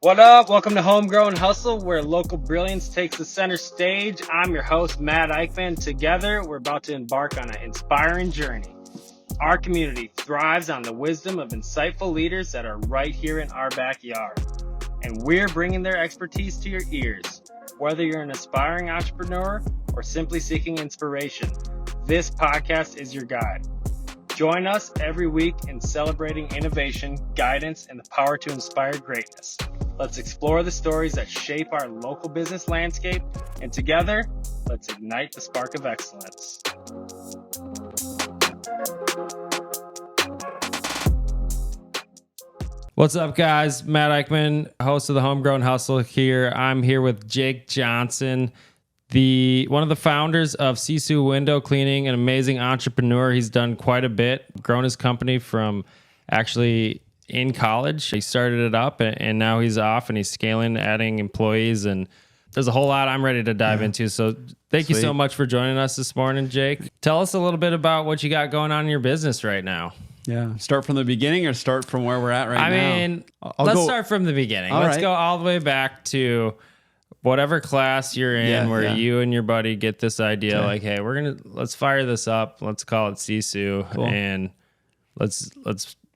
What up? Welcome to Homegrown Hustle, where local brilliance takes the center stage. I'm your host, Matt Eichmann. Together, we're about to embark on an inspiring journey. Our community thrives on the wisdom of insightful leaders that are right here in our backyard. And we're bringing their expertise to your ears. Whether you're an aspiring entrepreneur or simply seeking inspiration, this podcast is your guide. Join us every week in celebrating innovation, guidance, and the power to inspire greatness. Let's explore the stories that shape our local business landscape, and together, let's ignite the spark of excellence. What's up, guys? Matt Eichmann, host of the Homegrown Hustle here. I'm here with Jake Johnson, one of the founders of Sisu Window Cleaning, an amazing entrepreneur. He's done quite a bit, grown his company from actually in college. He started it up and now he's off and he's scaling, adding employees, and there's a whole lot I'm ready to dive into. So thank you so much for joining us this morning, Jake. Tell us a little bit about what you got going on in your business right now. Yeah. Start from the beginning or start from where we're at now? I mean, let's start from the beginning. Let's go all the way back to whatever class you're in where you and your buddy get this idea, like, hey, let's fire this up. Let's call it Sisu and let's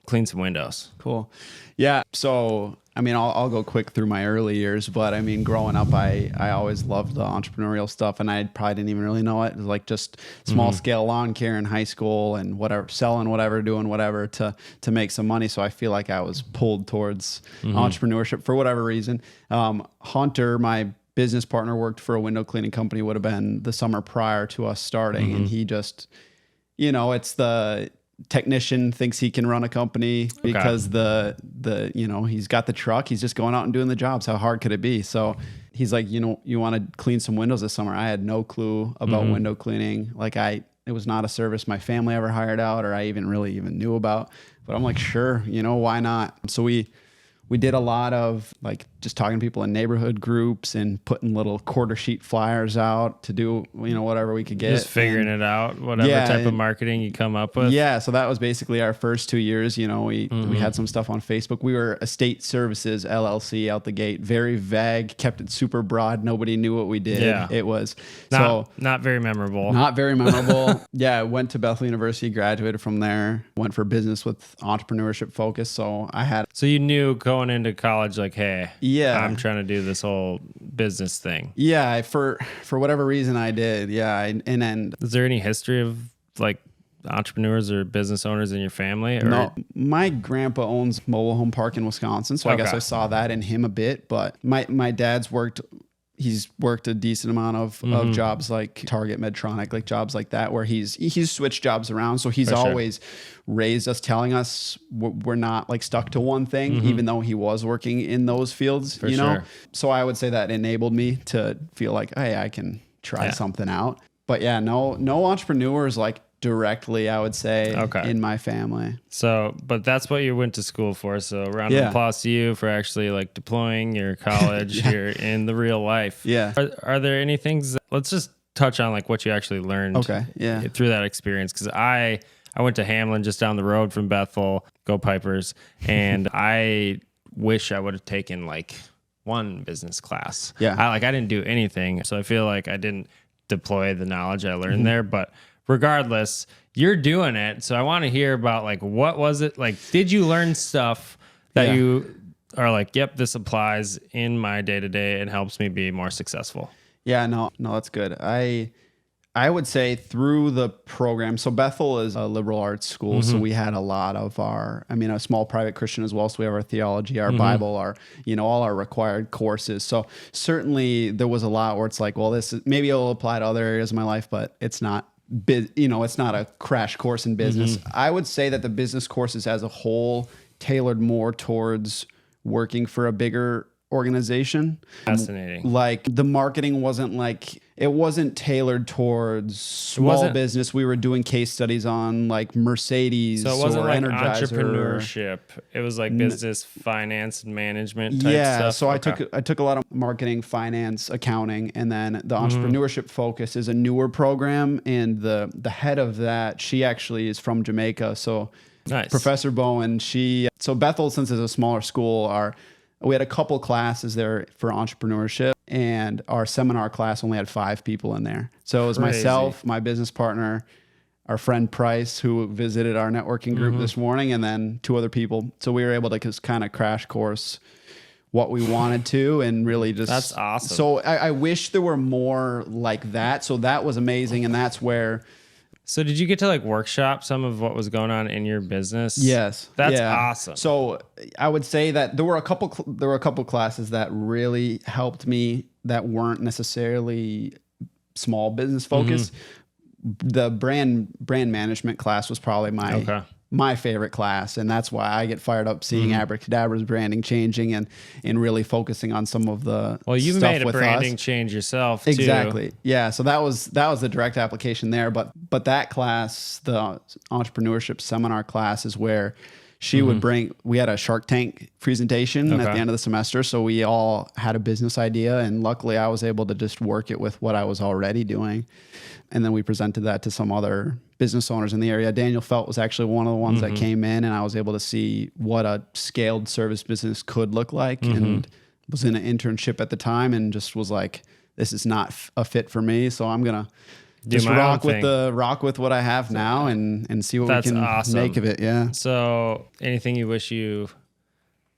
clean some windows. Cool. Yeah. So, I mean, I'll go quick through my early years, but I mean, growing up, I always loved the entrepreneurial stuff, and I probably didn't even really know it. It was like just small scale lawn care in high school and whatever, selling whatever, doing whatever to make some money. So I feel like I was pulled towards entrepreneurship for whatever reason. Hunter, my business partner, worked for a window cleaning company, would have been the summer prior to us starting. And he just, it's the technician thinks he can run a company because he's got the truck. He's just going out and doing the jobs. How hard could it be? So he's like, you want to clean some windows this summer. I had no clue about window cleaning. Like it was not a service my family ever hired out or I even knew about, but I'm like, sure, why not? So we did a lot of like just talking to people in neighborhood groups and putting little quarter sheet flyers out to do, whatever we could get. Just figuring it out, whatever type of marketing you come up with. Yeah. So that was basically our first 2 years. We had some stuff on Facebook. We were Estate Services LLC out the gate, very vague, kept it super broad. Nobody knew what we did. Yeah. It was not very memorable. Not very memorable. Yeah. Went to Bethel University, graduated from there, went for business with entrepreneurship focus. So you knew going into college, like, hey, I'm trying to do this whole business thing. Yeah, for whatever reason I did. Yeah, and then is there any history of like entrepreneurs or business owners in your family? Or? No, my grandpa owns mobile home park in Wisconsin, so I guess I saw that in him a bit. But my dad's he's worked a decent amount of jobs like Target, Medtronic, like jobs like that, where he's switched jobs around. So he's always raised us, telling us we're not like stuck to one thing, even though he was working in those fields, know? So I would say that enabled me to feel like, hey, I can try something out. But yeah, no entrepreneurs like directly, I would say, in my family. So, but that's what you went to school for. So round of applause to you for actually like deploying your college here in the real life. Yeah. Are there any things let's just touch on like what you actually learned through that experience? Because I went to Hamlin just down the road from Bethel, go Pipers. And I wish I would have taken like one business class. Yeah. I didn't do anything. So I feel like I didn't deploy the knowledge I learned there, but regardless, you're doing it. So I want to hear about like, what was it? Like, did you learn stuff that you are like, yep, this applies in my day-to-day and helps me be more successful? Yeah, no, that's good. I would say through the program, so Bethel is a liberal arts school. So we had a lot of a small private Christian as well. So we have our theology, our Bible, our, all our required courses. So certainly there was a lot where it's like, well, maybe it'll apply to other areas of my life, but it's not. It's not a crash course in business. I would say that the business courses as a whole tailored more towards working for a bigger organization. Fascinating. Like the marketing wasn't tailored towards small business. We were doing case studies on like Mercedes. So it wasn't like Energizer. Entrepreneurship. It was like business, finance, and management type stuff. So I took a lot of marketing, finance, accounting, and then the entrepreneurship focus is a newer program. And the head of that, she actually is from Jamaica. So nice. Professor Bowen, so Bethel, since it's a smaller school, We had a couple classes there for entrepreneurship, and our seminar class only had 5 people in there. So it was Crazy. myself, my business partner, our friend Price, who visited our networking group this morning, and then 2 other people. So we were able to just kind of crash course what we wanted to, and really just... That's awesome. So I wish there were more like that. So that was amazing. And that's where... So did you get to like workshop some of what was going on in your business? Yes. That's awesome. So I would say that there were a couple classes that really helped me that weren't necessarily small business focused. The brand management class was probably my favorite class, and that's why I get fired up seeing Abracadabra's branding changing and really focusing on some of the you stuff made a with branding us. change yourself too. Exactly. Yeah. So that was the direct application there. But that class, the entrepreneurship seminar class, is where she would bring. We had a Shark Tank presentation at the end of the semester, so we all had a business idea, and luckily I was able to just work it with what I was already doing. And then we presented that to some other business owners in the area. Daniel Felt was actually one of the ones that came in, and I was able to see what a scaled service business could look like, and was in an internship at the time, and just was like, this is not a fit for me. So I'm going to just rock with what I have now and see what we can make of it. Yeah. So anything you wish you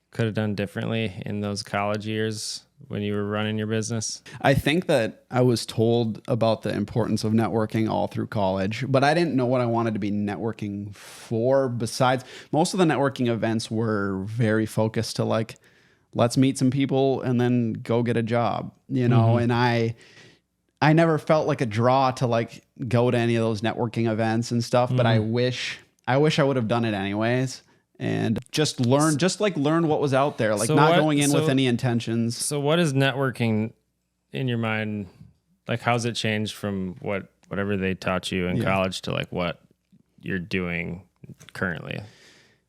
could have done differently in those college years when you were running your business? I think that I was told about the importance of networking all through college, but I didn't know what I wanted to be networking for. Besides, most of the networking events were very focused to like, let's meet some people and then go get a job, you know? And I never felt like a draw to like go to any of those networking events and stuff, but I wish I would have done it anyways. And just learn what was out there, like going in with any intentions. So what is networking in your mind? Like, how's it changed from whatever they taught you in college to like what you're doing currently?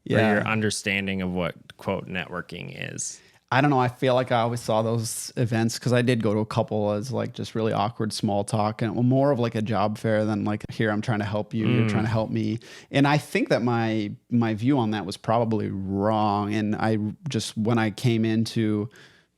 Yeah. Or your understanding of what quote networking is. I don't know. I feel like I always saw those events because I did go to a couple as like just really awkward small talk, and more of like a job fair than like, here, I'm trying to help you. You're trying to help me. And I think that my view on that was probably wrong. And I just, when I came into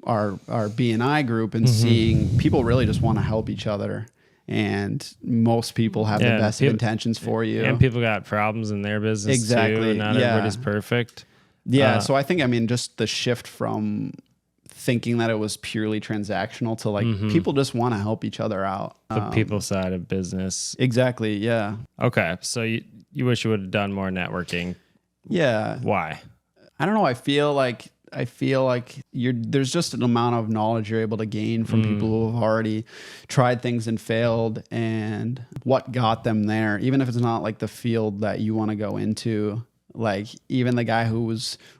our B&I group and seeing people really just want to help each other. And most people have the best of intentions for you. And people got problems in their business too. And not everybody's perfect. Yeah. So I think, just the shift from thinking that it was purely transactional to like people just want to help each other out. The people side of business. Exactly. Yeah. Okay. So you wish you would have done more networking. Yeah. Why? I don't know. I feel like there's just an amount of knowledge you're able to gain from people who have already tried things and failed, and what got them there, even if it's not like the field that you want to go into. Like even the guy who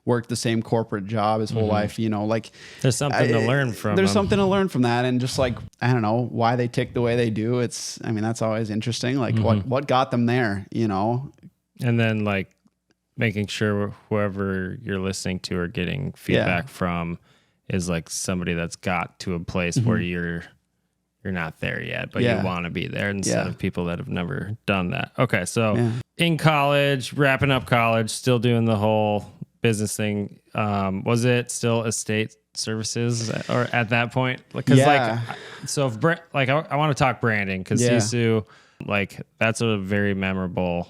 worked the same corporate job his whole life, like there's something to learn from. There's something to learn from that, and just like I don't know why they tick the way they do. That's always interesting. Like what got them there, And then like making sure whoever you're listening to or getting feedback from is like somebody that's got to a place where you're not there yet, but you want to be there instead of people that have never done that. Okay. So in college, wrapping up college, still doing the whole business thing. Was it still estate services or at that point? Because I want to talk branding because Sisu, like that's a very memorable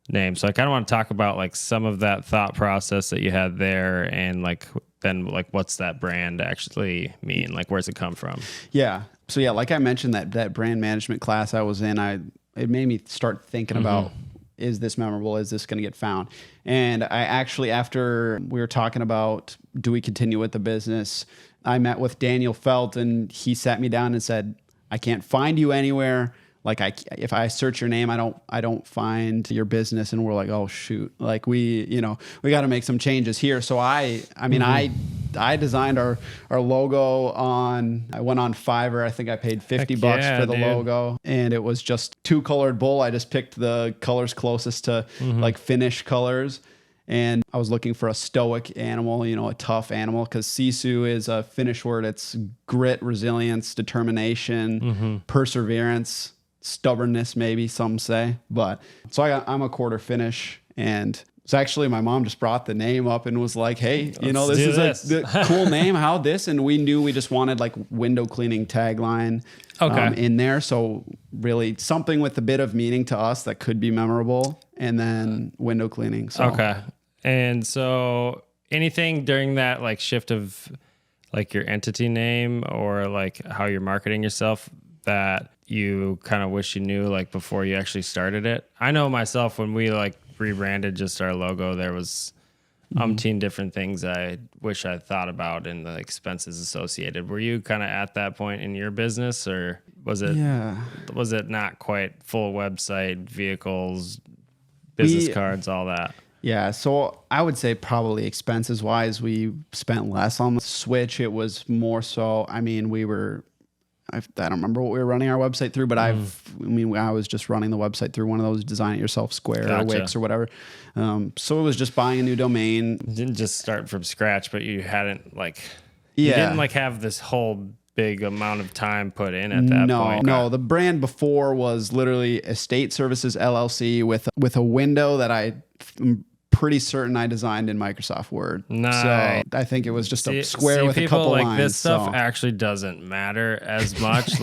name. So I kind of want to talk about like some of that thought process that you had there, and like then like what's that brand actually mean? Like where's it come from? Yeah. So yeah, like I mentioned, that brand management class I was in, it made me start thinking about, is this memorable? Is this going to get found? And I actually, after we were talking about, do we continue with the business, I met with Daniel Felt, and he sat me down and said, I can't find you anywhere. Like if I search your name, I don't find your business. And we're like, oh shoot, like we got to make some changes here. So I designed our logo I went on Fiverr. I think I paid $50 for the logo, and it was just 2-colored bull. I just picked the colors closest to like Finnish colors. And I was looking for a stoic animal, a tough animal, because Sisu is a Finnish word. It's grit, resilience, determination, perseverance, stubbornness, maybe some say. But so I'm a quarter Finnish, and So actually, my mom just brought the name up and was like, "Hey, you know, Let's this do is this." a cool name. How this?" And we knew we just wanted like window cleaning tagline in there. So really something with a bit of meaning to us that could be memorable, and then window cleaning. So. Okay. And so anything during that like shift of like your entity name or like how you're marketing yourself that you kind of wish you knew like before you actually started it? I know myself when we like rebranded just our logo, there was umpteen different things I wish I thought about and the expenses associated. Were you kind of at that point in your business, or was it not quite full website, vehicles, business cards, all that? Yeah, so I would say probably expenses wise, we spent less on the switch. It was more so, I mean, I don't remember what we were running our website through, but I was just running the website through one of those design it yourself Square or Wix or whatever. So it was just buying a new domain. You didn't just start from scratch, but you hadn't you didn't have this whole big amount of time put in at that point. No, the brand before was literally Estate Services LLC with a window that I'm pretty certain I designed in Microsoft Word. Nice. So I think it was just a square with a couple lines. This stuff actually doesn't matter as much.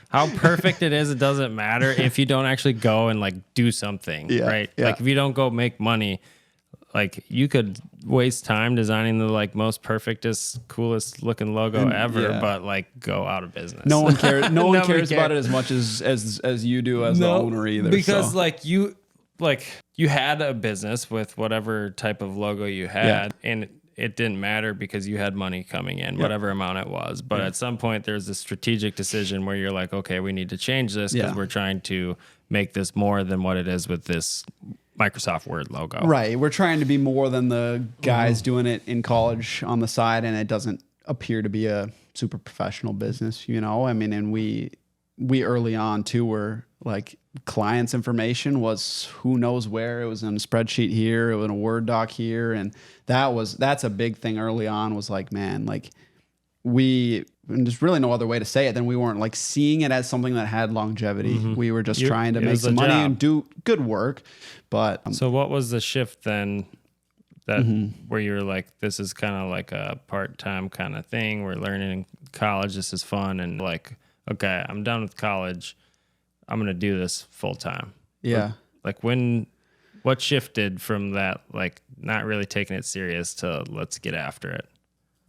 How perfect it is, it doesn't matter if you don't actually go and do something, right? Yeah. Like if you don't go make money, like you could waste time designing the most perfectest, coolest looking logo ever, but go out of business. No one cares. No one cares about it as much as you do as the owner either. Because you had a business with whatever type of logo you had, and it didn't matter because you had money coming in, whatever amount it was. But at some point, there's a strategic decision where you're like, okay, we need to change this because we're trying to make this more than what it is with this Microsoft Word logo. Right. We're trying to be more than the guys doing it in college on the side, and it doesn't appear to be a super professional business, I mean, and we early on too were clients' information was who knows where. It was in a spreadsheet here, it was in a Word doc here, and that's a big thing early on. Was and there's really no other way to say it than we weren't seeing it as something that had longevity. We were just trying to make some money and do good work. But so what was the shift then that where you were like, this is kind of like a part-time kind of thing. We're learning in college. This is fun. And okay, I'm done with college. I'm going to do this full time. Yeah. What shifted from that, not really taking it serious to let's get after it?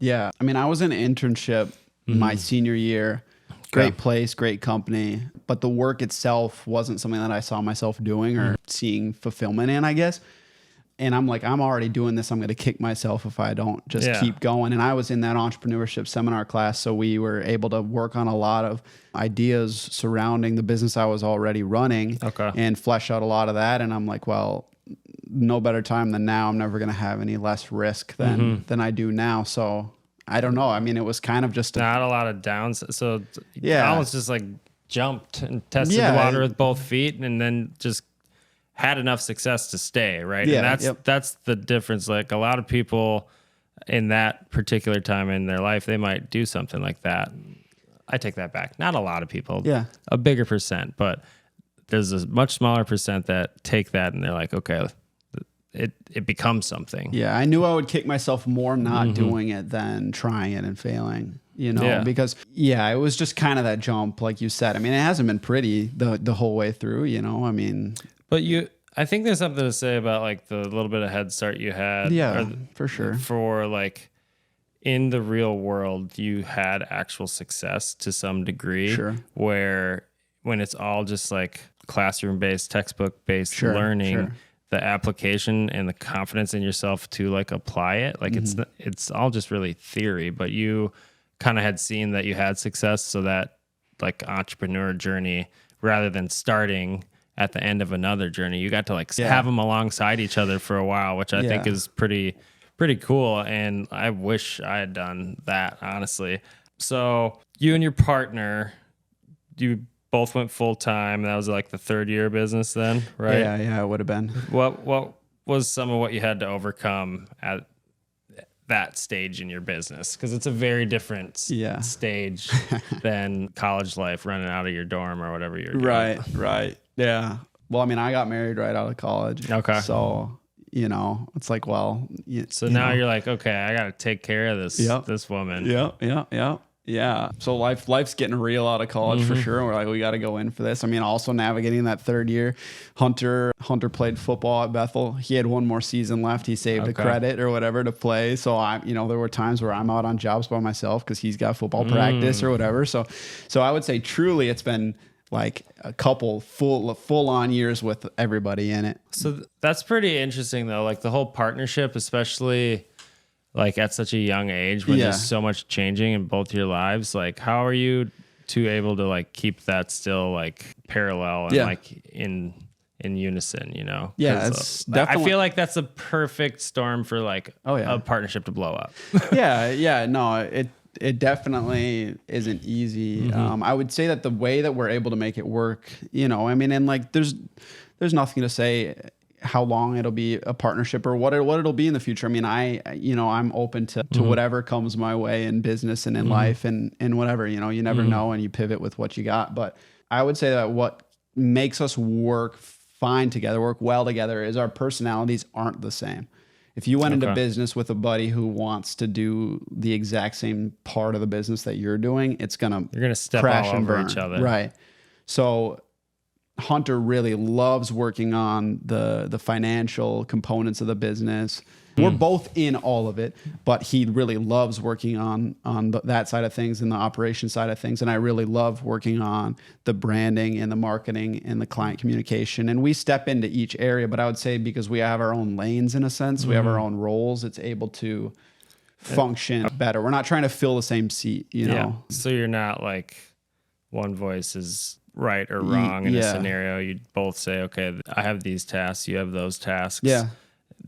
Yeah. I mean, I was in an internship my senior year. Great place, great company. But the work itself wasn't something that I saw myself doing or seeing fulfillment in, I guess. And I'm I'm already doing this. I'm going to kick myself if I don't just keep going. And I was in that entrepreneurship seminar class. So we were able to work on a lot of ideas surrounding the business I was already running and flesh out a lot of that. And I'm well, no better time than now. I'm never going to have any less risk than I do now. So I don't know. I mean, it was kind of just not a lot of downs. So almost just jumped and tested the water with both feet and then just had enough success to stay, right? Yeah, and that's the difference. A lot of people in that particular time in their life, they might do something like that. I take that back. Not a lot of people. Yeah. A bigger percent, but there's a much smaller percent that take that and they're like, okay, it becomes something. Yeah, I knew I would kick myself more not doing it than trying it and failing, because it was just kind of that jump, like you said. I mean, it hasn't been pretty the whole way through, I mean. But I think there's something to say about the little bit of head start you had. Yeah, for sure. For in the real world, you had actual success to some degree. Sure. Where when it's all just classroom based, textbook based learning, the application and the confidence in yourself to apply it, it's all just really theory. But you kind of had seen that you had success, so that entrepreneur journey, rather than starting at the end of another journey, you got to have them alongside each other for a while, which I think is pretty cool. And I wish I had done that, honestly. So you and your partner, you both went full time. That was the third year of business then, right? Yeah, it would have been. What was some of what you had to overcome at that stage in your business? Because it's a very different stage than college life, running out of your dorm or whatever you're doing. Right. Yeah. Well, I mean, I got married right out of college. Okay. So, you know, it's like, well, so now you're like, okay, I got to take care of this woman. Yeah. So life's getting real out of college for sure. We're like, we got to go in for this. I mean, also navigating that third year. Hunter played football at Bethel. He had one more season left. He saved a credit or whatever to play. So there were times where I'm out on jobs by myself because he's got football practice or whatever. So I would say truly it's been like a couple full on years with everybody in it. So that's pretty interesting though. Like the whole partnership, especially like at such a young age when there's so much changing in both your lives. Like how are you two able to like keep that still like parallel and like in unison, you know? Yeah, it's definitely, I feel like that's a perfect storm for like a partnership to blow up. No, it definitely isn't easy. I would say that the way that we're able to make it work, you know, I mean, and like there's nothing to say how long it'll be a partnership or what it'll be in the future. I mean, I'm open to whatever comes my way in business and in life and whatever, you know, you never know, and you pivot with what you got. But I would say that what makes us work fine together, work well together, is our personalities aren't the same. If you went into business with a buddy who wants to do the exact same part of the business that you're doing, you're gonna step crash all and over burn. each other. Right. So Hunter really loves working on the financial components of the business. We're both in all of it, but he really loves working on that side of things and the operation side of things. And I really love working on the branding and the marketing and the client communication. And we step into each area, but I would say because we have our own lanes in a sense, we have our own roles, it's able to function better. We're not trying to fill the same seat, you know? So you're not like one voice is right or wrong in a scenario. You both say, okay, I have these tasks, you have those tasks. Yeah.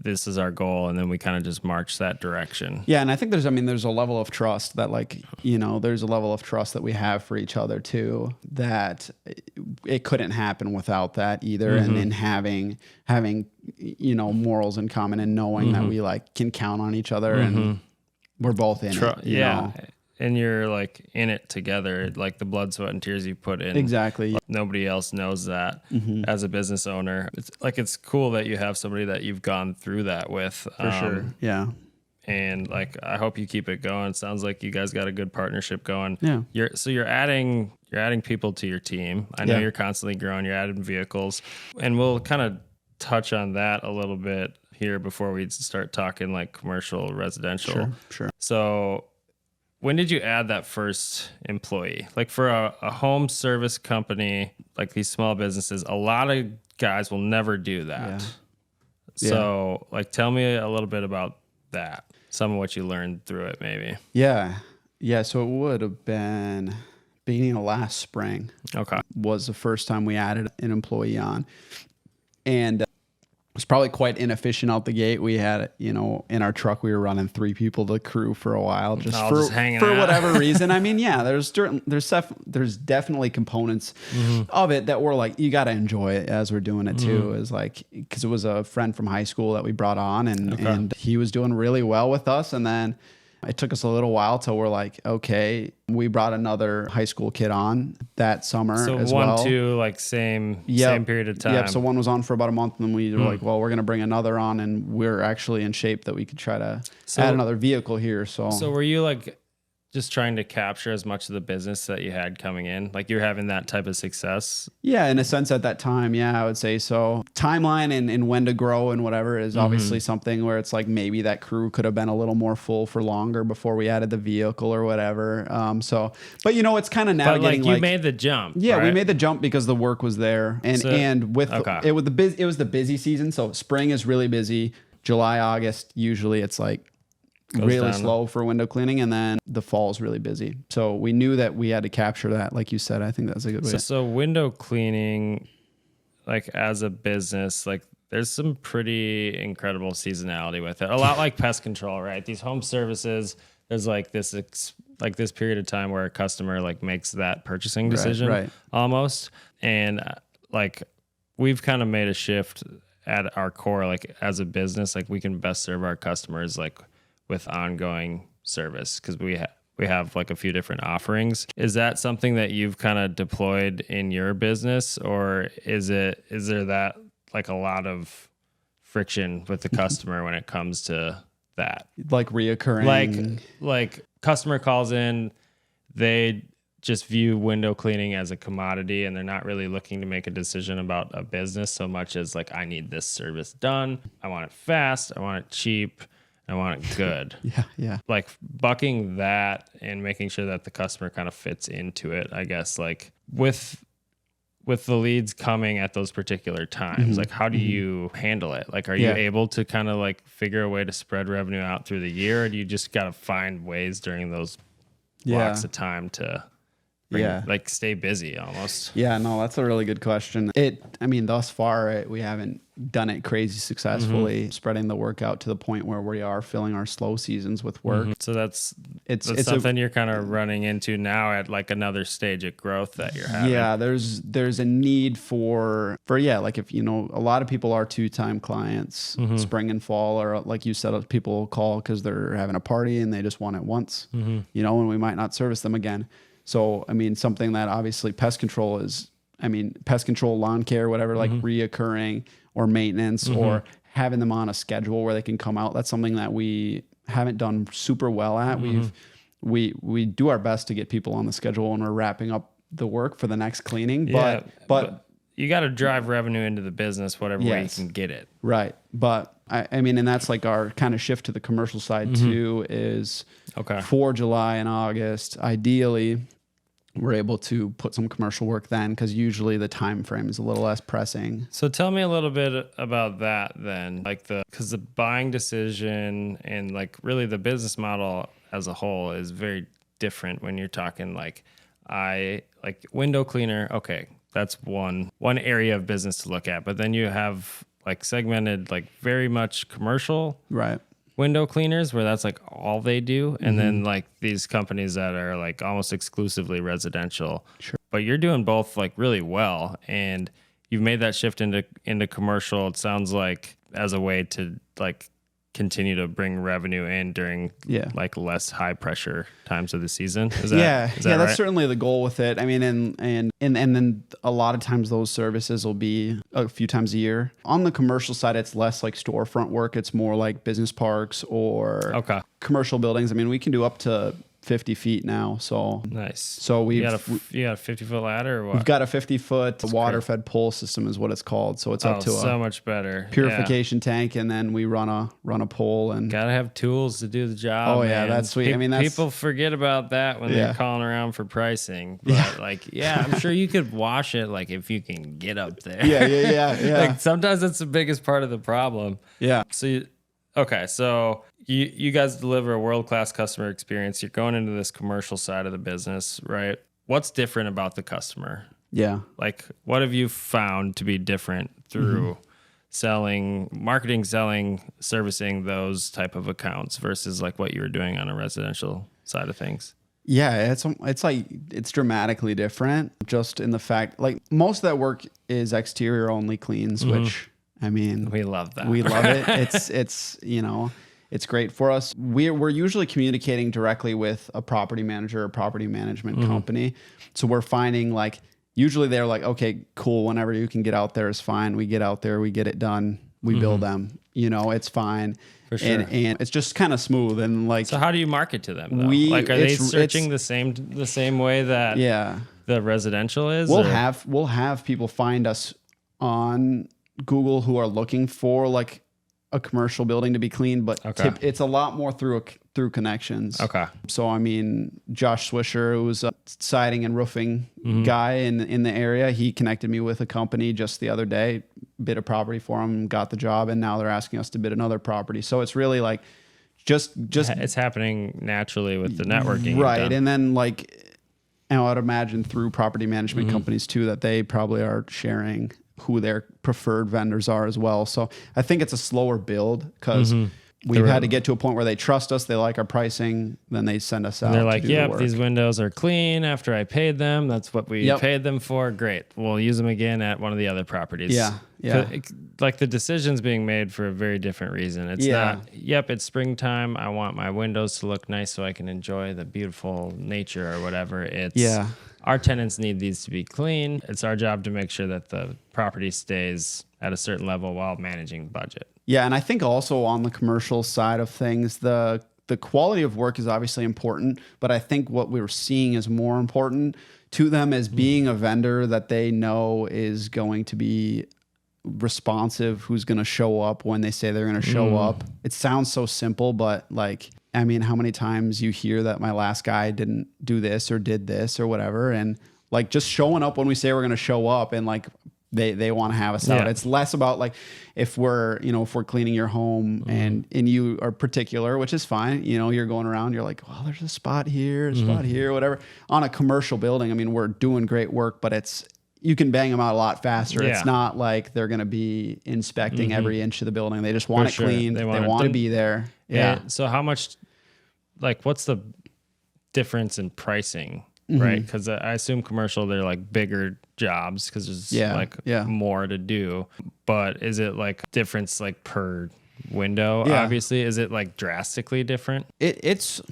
This is our goal, and then we kind of just march that direction. Yeah, and I think there's a level of trust that, like, you know, there's a level of trust that we have for each other too, that it couldn't happen without that either. And then having, you know, morals in common and knowing that we like can count on each other and we're both in it. You know? And you're like in it together, like the blood, sweat, and tears you put in. Exactly. Like, nobody else knows that as a business owner. It's cool that you have somebody that you've gone through that with. For sure. Yeah. And like, I hope you keep it going. It sounds like you guys got a good partnership going. Yeah. You're adding people to your team. I know you're constantly growing. You're adding vehicles, and we'll kind of touch on that a little bit here before we start talking like commercial, residential. Sure. So, when did you add that first employee? Like for a home service company, like these small businesses, a lot of guys will never do that. Yeah. So like, tell me a little bit about that. Some of what you learned through it, maybe. Yeah. So it would have been beginning of last spring. Okay. Was the first time we added an employee on. And it was probably quite inefficient out the gate. We had, you know, in our truck, we were running 3 people to crew for a while, just for whatever reason. I mean, yeah, there's definitely components of it that we're like, you got to enjoy it as we're doing it too. Is like, because it was a friend from high school that we brought on, and he was doing really well with us, and then it took us a little while till we're like, okay, we brought another high school kid on that summer as well. So 1, 2, like same period of time. Yep. So one was on for about a month, and then we were like, well, we're going to bring another on, and we're actually in shape that we could try to add another vehicle here. So were you like just trying to capture as much of the business that you had coming in? Like you're having that type of success? Yeah, in a sense at that time. Yeah, I would say so. Timeline and when to grow and whatever is obviously something where it's like maybe that crew could have been a little more full for longer before we added the vehicle or whatever. But you know, it's kind of navigating. But like you made the jump. Yeah, right? We made the jump because the work was there. And it was the busy season. So spring is really busy. July, August, usually it's like really slow for window cleaning, and then the fall is really busy. So we knew that we had to capture that, like you said. I think that's a good way. So window cleaning, like as a business, like there's some pretty incredible seasonality with it. A lot like pest control, right? These home services, there's like this period of time where a customer like makes that purchasing decision almost, and like we've kind of made a shift at our core, like as a business, like we can best serve our customers like with ongoing service, because we have like a few different offerings. Is that something that you've kind of deployed in your business, or is there that like a lot of friction with the customer when it comes to that. Like reoccurring. Like customer calls in, they just view window cleaning as a commodity and they're not really looking to make a decision about a business so much as like, I need this service done. I want it fast. I want it cheap. I want it good. Yeah. Like bucking that and making sure that the customer kind of fits into it, I guess, like with the leads coming at those particular times, like how do you handle it? Like, are you able to kind of like figure a way to spread revenue out through the year, or do you just got to find ways during those blocks of time to like stay busy almost? Yeah, no, that's a really good question. I mean, thus far, we haven't done it crazy successfully, spreading the work out to the point where we are filling our slow seasons with work. So that's something you're kind of running into now at like another stage of growth that you're having. Yeah, there's a need for like if a lot of people are 2-time clients, spring and fall, or like you said, people call because they're having a party and they just want it once, and we might not service them again. So, I mean, something that obviously pest control, lawn care, whatever, like reoccurring or maintenance or having them on a schedule where they can come out. That's something that we haven't done super well at. We do our best to get people on the schedule when we're wrapping up the work for the next cleaning. But you got to drive revenue into the business, whatever way you can get it. Right. But I mean, and that's like our kind of shift to the commercial side too, is for July and August, ideally, we're able to put some commercial work then, because usually the time frame is a little less pressing. So tell me a little bit about that then, like because the buying decision and like really the business model as a whole is very different when you're talking like window cleaner. Okay, that's one area of business to look at, but then you have like segmented like very much commercial, right? Window cleaners where that's like all they do, and then like these companies that are like almost exclusively residential. Sure. But you're doing both like really well, and you've made that shift into commercial. It sounds like as a way to like continue to bring revenue in during like less high pressure times of the season. Is that that's right? certainly the goal with it. I mean, and then a lot of times those services will be a few times a year. On the commercial side, it's less like storefront work. It's more like business parks or commercial buildings. I mean, we can do up to 50 feet now. So nice. So you got a 50-foot ladder or what? We've got a 50-foot water-fed pole system is what it's called. So it's up to so much better purification tank, and then we run a pole and gotta have tools to do the job. Oh yeah, man. That's sweet. I mean, people forget about that when they're calling around for pricing. But I'm sure you could wash it like if you can get up there. Yeah. Like sometimes that's the biggest part of the problem. Yeah. So so you guys deliver a world-class customer experience. You're going into this commercial side of the business, right? What's different about the customer? Yeah. Like, what have you found to be different through marketing, selling, servicing those type of accounts versus like what you were doing on a residential side of things? Yeah, it's dramatically different just in the fact, like most of that work is exterior only cleans, which I mean, we love that. We love it. It's great for us. We're usually communicating directly with a property manager or property management company. So we're finding like, usually they're like, okay, cool. Whenever you can get out there is fine. We get out there, we get it done. We bill them, it's fine. For sure. And it's just kind of smooth. And like, so how do you market to them though? Are they searching the same way that the residential is? We'll have people find us on Google who are looking for like a commercial building to be cleaned, but it's a lot more through connections. Okay. So I mean, Josh Swisher, who's a siding and roofing guy in the area, he connected me with a company just the other day, bid a property for him, got the job, and now they're asking us to bid another property. So it's really like just it's happening naturally with the networking, right? And then like, I would imagine through property management companies too, that they probably are sharing who their preferred vendors are as well. So I think it's a slower build because we've had to get to a point where they trust us, they like our pricing, then they send us out. And they're like, yep, these windows are clean after I paid them. That's what we paid them for. Great. We'll use them again at one of the other properties. Yeah. Like the decision's being made for a very different reason. It's not, it's springtime. I want my windows to look nice so I can enjoy the beautiful nature or whatever. It's our tenants need these to be clean. It's our job to make sure that the property stays at a certain level while managing budget. Yeah, and I think also on the commercial side of things, the quality of work is obviously important, but I think what we're seeing is more important to them as being a vendor that they know is going to be responsive, who's going to show up when they say they're going to show up. It sounds so simple, but like, I mean, how many times you hear that my last guy didn't do this or did this or whatever, and like just showing up when we say we're going to show up, and like they want to have us out. It's less about like if we're cleaning your home and you are particular, which is fine. You're going around, you're like, well, there's a spot here, whatever. On a commercial building, I mean, we're doing great work, but you can bang them out a lot faster. Yeah. It's not like they're going to be inspecting every inch of the building. They just want it clean. They want to be there. Yeah. So how much, like, what's the difference in pricing? Right, because I assume commercial, they're like bigger jobs because there's more to do. But is it like difference like per window? Yeah. Obviously, is it like drastically different? It's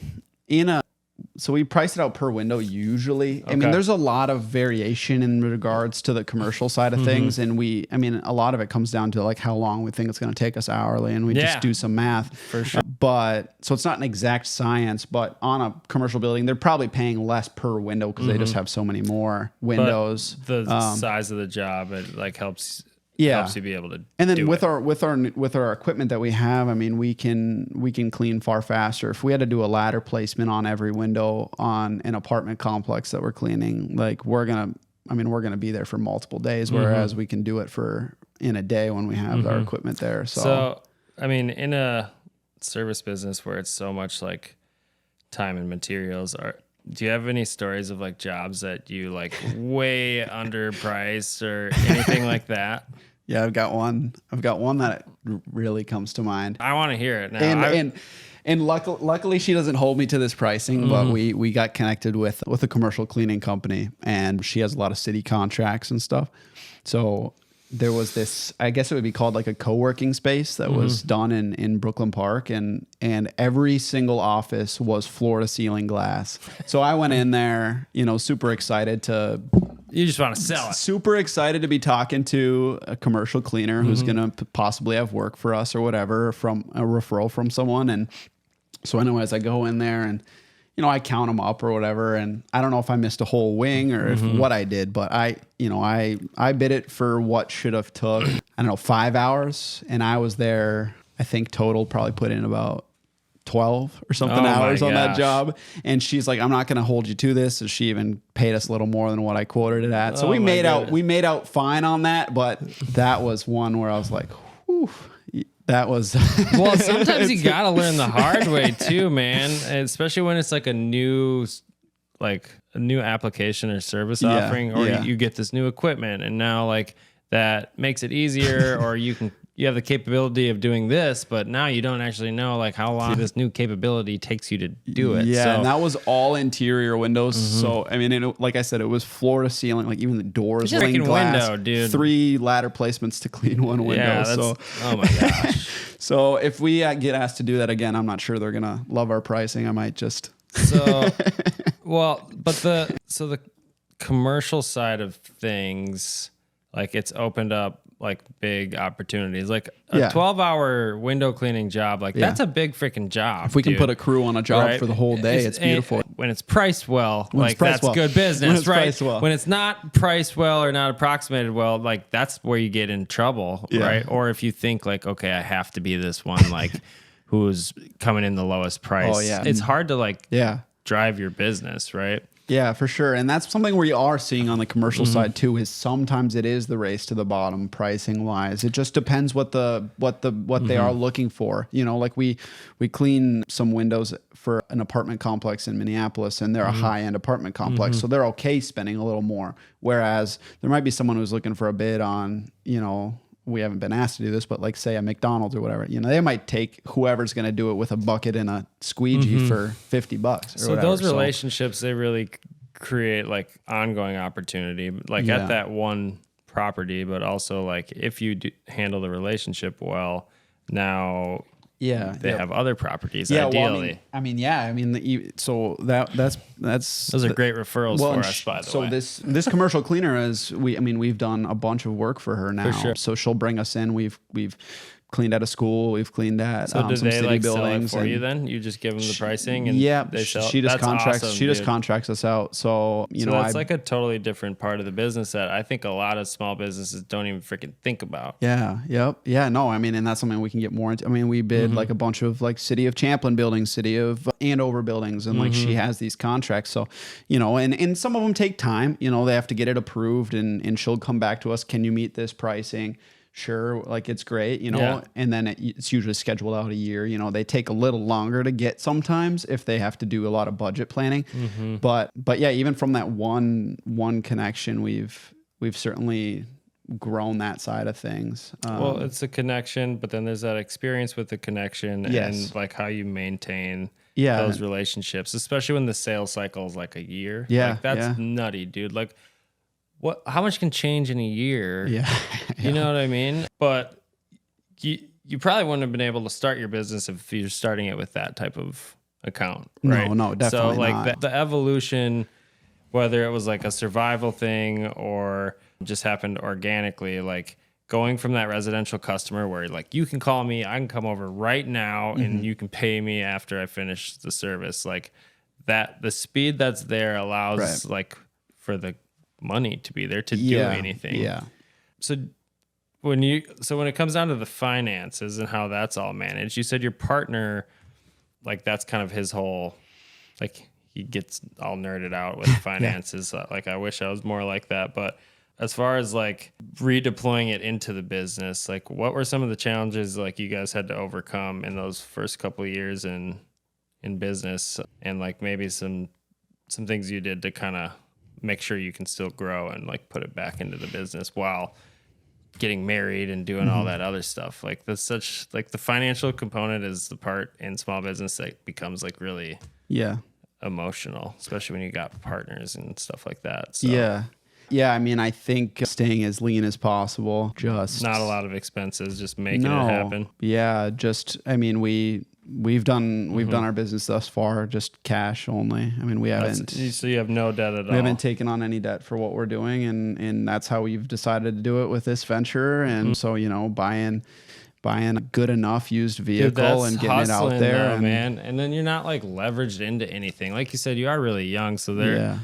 so we price it out per window usually. Okay. I mean, there's a lot of variation in regards to the commercial side of things, and a lot of it comes down to like how long we think it's going to take us hourly, and we just do some math. For sure. But so it's not an exact science, but on a commercial building, they're probably paying less per window because they just have so many more windows. But the size of the job, it like helps you be able to. And then with our equipment that we have, I mean, we can clean far faster. If we had to do a ladder placement on every window on an apartment complex that we're cleaning, like we're gonna be there for multiple days, whereas we can do it in a day when we have our equipment there. So I mean, in a service business where it's so much like time and materials, do you have any stories of like jobs that you like way underpriced or anything like that? Yeah, I've got one that really comes to mind. I want to hear it now. And luckily she doesn't hold me to this pricing, but we got connected with a commercial cleaning company, and she has a lot of city contracts and stuff. So there was this, I guess it would be called like a co-working space that was done in Brooklyn Park, and every single office was floor to ceiling glass. So I went in there, super excited to... You just want to sell it. Super excited to be talking to a commercial cleaner who's going to possibly have work for us or whatever, from a referral from someone. And so anyways, I go in there and, I count them up or whatever. And I don't know if I missed a whole wing or if what I did, but I bid it for what should have took, 5 hours. And I was there, I think total probably put in about 12 or something hours on that job. And she's like, I'm not going to hold you to this. So she even paid us a little more than what I quoted it at. So we made out fine on that. But that was one where I was like, whew, that was. Well, sometimes you got to learn the hard way too, man. Especially when it's like a new application or service offering, or you get this new equipment, and now like that makes it easier, or you have the capability of doing this, but now you don't actually know like how long this new capability takes you to do it. Yeah, and that was all interior windows. So I mean, like I said, it was floor to ceiling, like even the doors, freaking glass, window, dude. 3 ladder placements to clean one window. Yeah, oh my gosh. So if we get asked to do that again, I'm not sure they're gonna love our pricing. I might just. So, the commercial side of things, like it's opened up like big opportunities, like a 12-hour window cleaning job. Like that's a big freaking job. If we can put a crew on a job for the whole day, it's beautiful. When it's priced well, that's good business, right? When it's not priced well or not approximated well, like that's where you get in trouble, right? Or if you think like, okay, I have to be this one, like who's coming in the lowest price. Oh yeah, it's hard to like drive your business, right? Yeah, for sure. And that's something we are seeing on the commercial side too, is sometimes it is the race to the bottom pricing wise. It just depends what they are looking for. Like we clean some windows for an apartment complex in Minneapolis, and they're a high-end apartment complex. So they're okay spending a little more. Whereas there might be someone who's looking for a bid on, we haven't been asked to do this, but like say a McDonald's or whatever, they might take whoever's going to do it with a bucket and a squeegee for $50 or so whatever. Those relationships, they really create like ongoing opportunity, like at that one property, but also like if you handle the relationship well, now they have other properties ideally. So that's those are great referrals for us, by the way. So this commercial cleaner we've done a bunch of work for her now. For sure. So she'll bring us in. We've cleaned at a school. We've cleaned at So do some they city like buildings. sell it for you then? You just give them the pricing and Yeah, they sell. she just That's contracts. awesome, She just dude. contracts us out. So That's like a totally different part of the business that I think a lot of small businesses don't even freaking think about. Yeah. Yep. Yeah. No, I mean, and that's something we can get more into. I mean, we bid like a bunch of like City of Champlin buildings, City of Andover buildings, and like she has these contracts. So, and some of them take time. They have to get it approved, and she'll come back to us. Can you meet this pricing? Sure, like it's great, Yeah. and then it's usually scheduled out a year. They take a little longer to get sometimes if they have to do a lot of budget planning. But yeah, even from that one connection, we've certainly grown that side of things. Well, it's a connection, but then there's that experience with the connection and like how you maintain those relationships, especially when the sales cycle is like a year. Yeah, like, that's nutty, dude. Like, how much can change in a year? Yeah. You know what I mean? But you probably wouldn't have been able to start your business if you're starting it with that type of account, right? No, definitely so like not. the evolution, whether it was like a survival thing or just happened organically, like going from that residential customer where like you can call me, I can come over right now and you can pay me after I finish the service. Like that, the speed that's there allows like for the money to be there to do anything. Yeah. So when it comes down to the finances and how that's all managed, you said your partner, like that's kind of his whole, like he gets all nerded out with finances. Like I wish I was more like that. But as far as like redeploying it into the business, like what were some of the challenges like you guys had to overcome in those first couple of years in business, and like maybe some things you did to kind of make sure you can still grow and like put it back into the business while getting married and doing all that other stuff. Like that's such like the financial component is the part in small business that becomes like really emotional, especially when you got partners and stuff like that. So Yeah. I mean, I think staying as lean as possible, just not a lot of expenses, just making it happen. Yeah. I mean, we've done our business thus far, just cash only. I mean, we haven't. So you have no debt at all. We haven't taken on any debt for what we're doing, and that's how we've decided to do it with this venture. And so buying a good enough used vehicle and getting it out there, man. And then you're not like leveraged into anything. Like you said, you are really young, so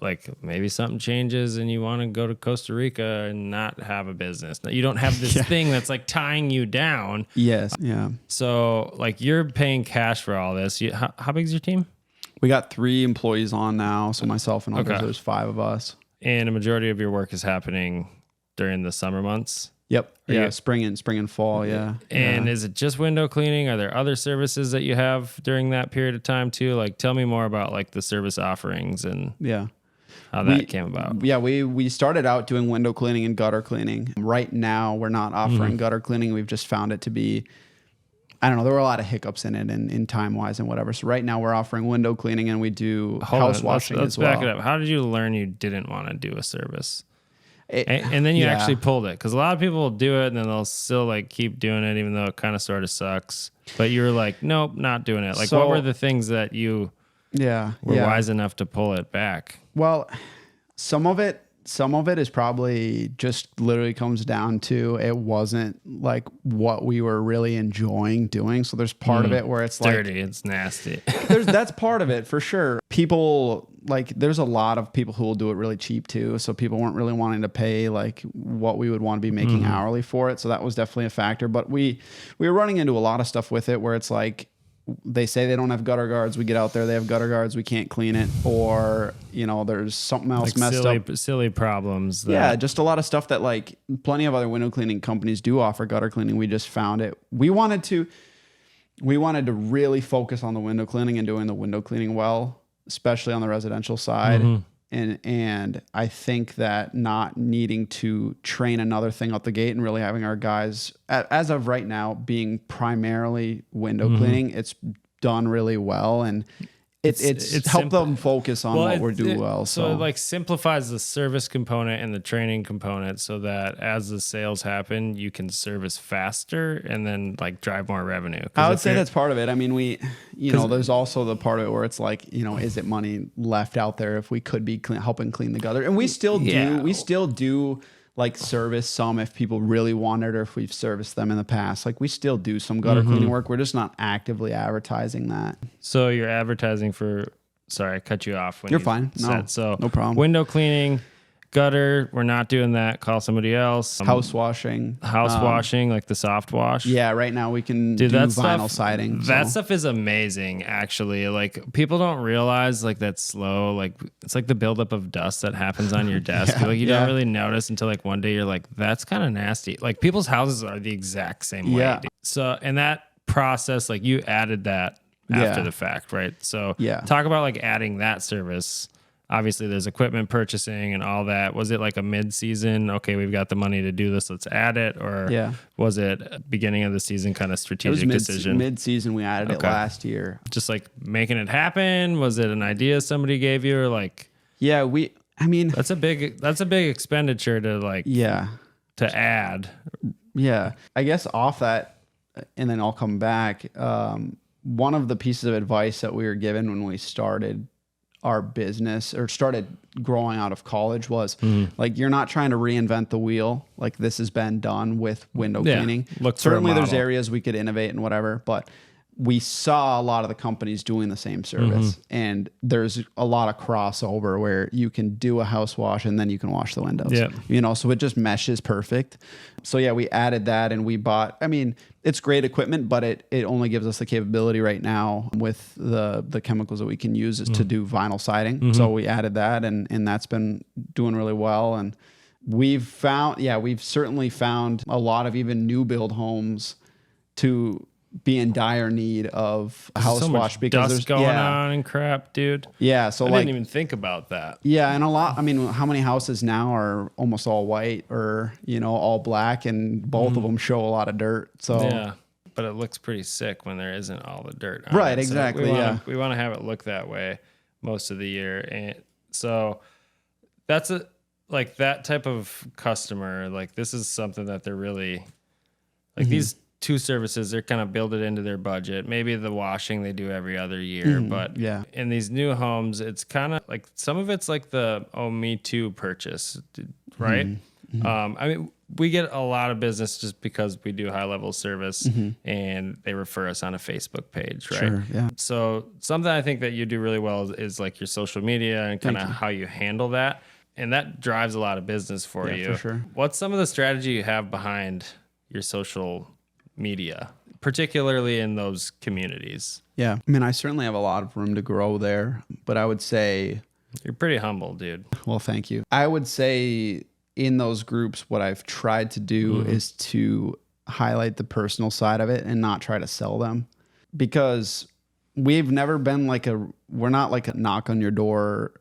like maybe something changes and you want to go to Costa Rica and not have a business. You don't have this thing that's like tying you down. Yes. Yeah. So like you're paying cash for all this. How big is your team? We got 3 employees on now. So myself and others, there's 5 of us. And a majority of your work is happening during the summer months? Yep. Yeah. Spring and fall. Yeah. And is it just window cleaning? Are there other services that you have during that period of time too? Like tell me more about like the service offerings and how that came about. Yeah, we started out doing window cleaning and gutter cleaning. Right now, we're not offering gutter cleaning. We've just found it to be, I don't know, there were a lot of hiccups in it and time-wise and whatever. So right now, we're offering window cleaning and we do house washing as well. Let's back it up. How did you learn you didn't want to do a service? And then you actually pulled it. Because a lot of people will do it and then they'll still like keep doing it even though it kind of sort of sucks. But you were like, nope, not doing it. Like what were the things that you were wise enough to pull it back? Well, some of it is probably just literally comes down to it wasn't like what we were really enjoying doing. So there's part of it where it's dirty, it's nasty. That's part of it for sure. People like there's a lot of people who will do it really cheap too. So people weren't really wanting to pay like what we would want to be making hourly for it. So that was definitely a factor. But we were running into a lot of stuff with it where it's like they say they don't have gutter guards. We get out there, they have gutter guards. We can't clean it, or there's something else like messed up. Silly problems. Just a lot of stuff that like plenty of other window cleaning companies do offer gutter cleaning. We just found it. We wanted to really focus on the window cleaning and doing the window cleaning well, especially on the residential side. And I think that not needing to train another thing out the gate and really having our guys, as of right now, being primarily window cleaning, it's done really well. And it's helped them focus on what we're doing well. So it like simplifies the service component and the training component so that as the sales happen, you can service faster and then like drive more revenue. I would say that's part of it. I mean, there's also the part of it where it's like, is it money left out there if we could be helping clean the gutter? And we still do. We still do like service some if people really want it or if we've serviced them in the past. Like we still do some gutter cleaning work. We're just not actively advertising that. So you're advertising for, sorry, I cut you off. When You're you fine. said, so no problem. Window cleaning, gutter, we're not doing that. Call somebody else. House washing. Washing, like the soft wash. Yeah, right now we can do that vinyl siding. That stuff is amazing, actually. Like people don't realize like that's slow. Like it's like the buildup of dust that happens on your desk. Yeah, like you don't really notice until like one day you're like, that's kind of nasty. Like people's houses are the exact same way. Dude. So and that process, like you added that after the fact, right? So talk about like adding that service. Obviously, there's equipment purchasing and all that. Was it like a mid-season? Okay, we've got the money to do this. Let's add it. Or was it beginning of the season kind of strategic decision? Mid-season, we added it last year. Just like making it happen. Was it an idea somebody gave you, or like? Yeah, I mean, that's a big expenditure to like. Yeah. To add. Yeah, I guess off that, and then I'll come back. One of the pieces of advice that we were given when we started our business or started growing out of college was like, you're not trying to reinvent the wheel. Like this has been done with window cleaning. Certainly there's areas we could innovate and whatever, but we saw a lot of the companies doing the same service, and there's a lot of crossover where you can do a house wash and then you can wash the windows, so it just meshes perfect. So we added that, and we bought, I mean, it's great equipment, but it only gives us the capability right now with the chemicals that we can use is to do vinyl siding. So we added that, and that's been doing really well. And we've certainly found a lot of even new build homes to be in dire need of a house wash because there's going on and crap, dude. Yeah, so I didn't even think about that. Yeah, and a lot. I mean, how many houses now are almost all white or all black, and both of them show a lot of dirt. So yeah, but it looks pretty sick when there isn't all the dirt on right, it. exactly. So we want to have it look that way most of the year, and so that's like that type of customer. Like this is something that they're really like these. Two services, they're kind of build it into their budget. Maybe the washing they do every other year, but in these new homes, it's kind of like some of it's like the me too purchase, right? I mean, we get a lot of business just because we do high level service and they refer us on a Facebook page, right? Sure, yeah. So something I think that you do really well is like your social media and kind of how you handle that, and that drives a lot of business for you. For sure. What's some of the strategy you have behind your social media, particularly in those communities? Yeah, I mean, I certainly have a lot of room to grow there, but I would say you're pretty humble, dude. Well, thank you. I would say in those groups, what I've tried to do is to highlight the personal side of it and not try to sell them, because we've never been we're not like a knock on your door.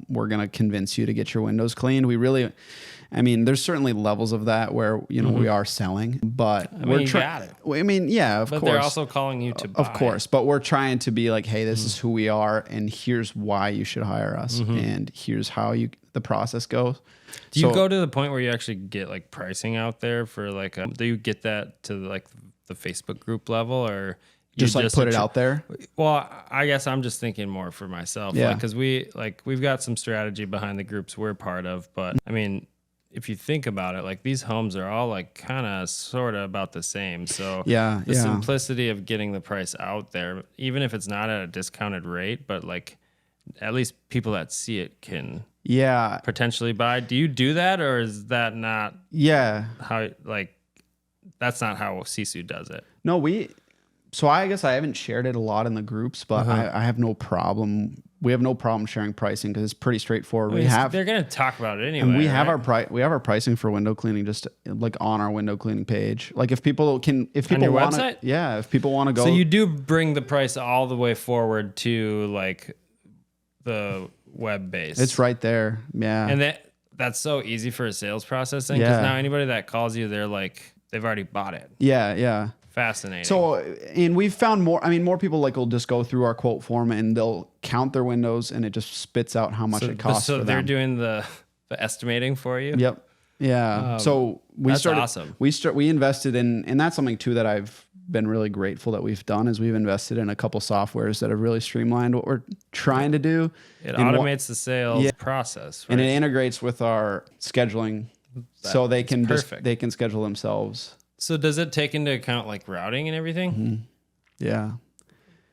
We're going to convince you to get your windows cleaned. I mean, there's certainly levels of that where, we are selling, but we're trying. I mean, yeah, of course. But they're also calling you to buy. Of course. But we're trying to be like, hey, this is who we are, and here's why you should hire us, and here's how the process goes. Do you go to the point where you actually get like pricing out there for like, do you get that to like the Facebook group level, or just put it out there? Well, I guess I'm just thinking more for myself. Yeah. Because we've got some strategy behind the groups we're part of, but I mean, if you think about it, like these homes are all like kind of sort of about the same. So the simplicity of getting the price out there, even if it's not at a discounted rate, but like at least people that see it can potentially buy. Do you do that, or is that not how that's not how Sisu does it? No, so I guess I haven't shared it a lot in the groups, but I have no problem. We have no problem sharing pricing because it's pretty straightforward. They're going to talk about it anyway. And we have our pricing for window cleaning just like on our window cleaning page. Like if people want to, if people want to go. So you do bring the price all the way forward to like the web base. It's right there. Yeah. And that's so easy for a sales process thing, because now anybody that calls you, they've already bought it. Yeah. Yeah. Fascinating. So, and we've found more people will just go through our quote form and they'll count their windows and it just spits out how much it costs for them. So they're doing the estimating for you? Yep. Yeah. So that's awesome. We invested in, and that's something too that I've been really grateful that we've done, is we've invested in a couple softwares that have really streamlined what we're trying to do. It automates the sales process, right? And it integrates with our scheduling so they can perfect. they can schedule themselves. So does it take into account like routing and everything? Yeah.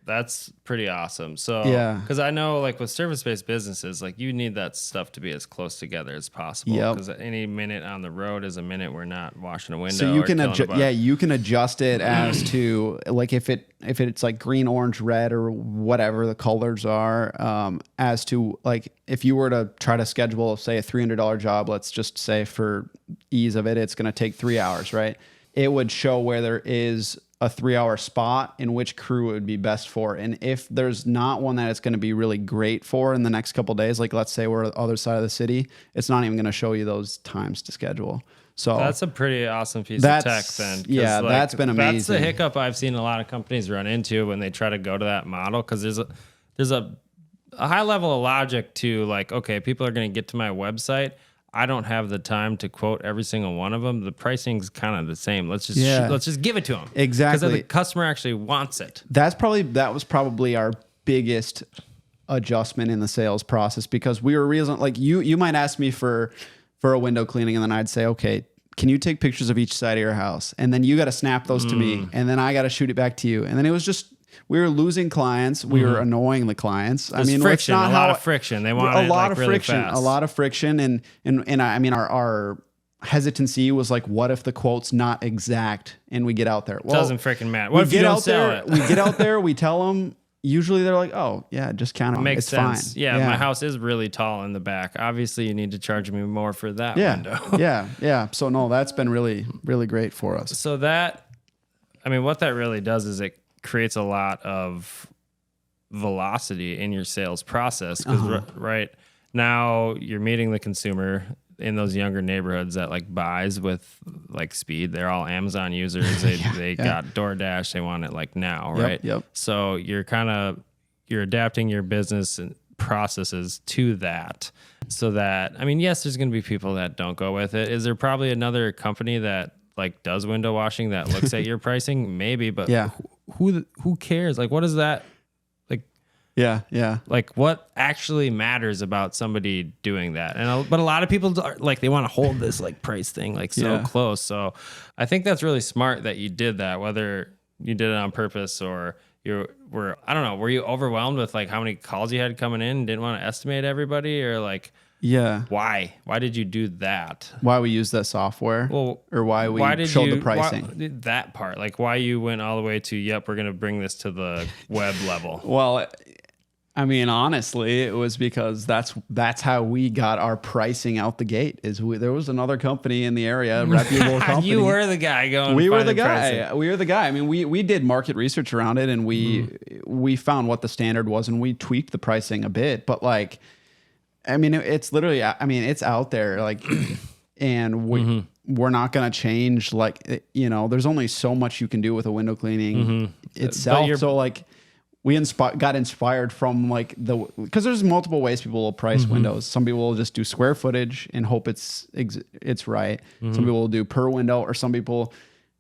That's pretty awesome. So, Yeah. because I know like with service-based businesses, like you need that stuff to be as close together as possible. Yep. Because any minute on the road is a minute we're not washing a window. So you or can killing a bug. you can adjust it as to like if it's like green, orange, red, or whatever the colors are, as to like if you were to try to schedule, say, a $300 job, let's just say for ease of it, it's going to take 3 hours, right? It would show where there is a 3-hour spot in which crew it would be best for. And if there's not one that it's going to be really great for in the next couple of days, like let's say we're on the other side of the city, it's not even going to show you those times to schedule. So that's a pretty awesome piece of tech then. Yeah, like, that's been amazing. That's the hiccup I've seen a lot of companies run into when they try to go to that model, because there's a high level of logic to like, okay, people are going to get to my website. I don't have the time to quote every single one of them. The pricing's kind of the same. Let's just give it to them. Exactly. Because the customer actually wants it. That was probably our biggest adjustment in the sales process, because we were like you might ask me for a window cleaning, and then I'd say, okay, can you take pictures of each side of your house? And then you got to snap those to me, and then I got to shoot it back to you. And then it was just, we were losing clients. We were annoying the clients. There's friction, a lot of friction. They want a lot like of really friction, fast. a lot of friction. And I mean, our hesitancy was like, what if the quote's not exact and we get out there? Well, doesn't freaking matter. What if you don't sell it? We get out there, we tell them. Usually they're like, oh yeah, just count it. Makes it's sense. fine. Yeah, my house is really tall in the back. Obviously, you need to charge me more for that window. Yeah. So no, that's been really, really great for us. So that, I mean, what that really does is it creates a lot of velocity in your sales process, because right now you're meeting the consumer in those younger neighborhoods that like buys with like speed. They're all Amazon users. They got DoorDash. They want it like now, right? Yep. So you're adapting your business and processes to that, so that, I mean, yes, there's going to be people that don't go with it. Is there probably another company that like does window washing that looks at your pricing? Maybe, but who cares? Like, what is that? Yeah. Like, what actually matters about somebody doing that? But a lot of people are, like, they want to hold this like price thing like so close. So I think that's really smart that you did that, whether you did it on purpose or I don't know, were you overwhelmed with like how many calls you had coming in and didn't want to estimate everybody, or like, why did you do that? Why we use that software? Well, or why we showed the pricing? That part, like why you went all the way to, yep, we're going to bring this to the web level. Well, I mean, honestly, it was because that's how we got our pricing out the gate. There was another company in the area, a reputable company. You were the guy going. We were the guy. We were the guy. I mean, we did market research around it, and we found what the standard was, and we tweaked the pricing a bit. But like, I mean, it's literally, I mean, it's out there, like, and we're not going to change. Like, you know, there's only so much you can do with a window cleaning itself. So like, we got inspired from like because there's multiple ways people will price windows. Some people will just do square footage and hope it's right. Some people will do per window, or some people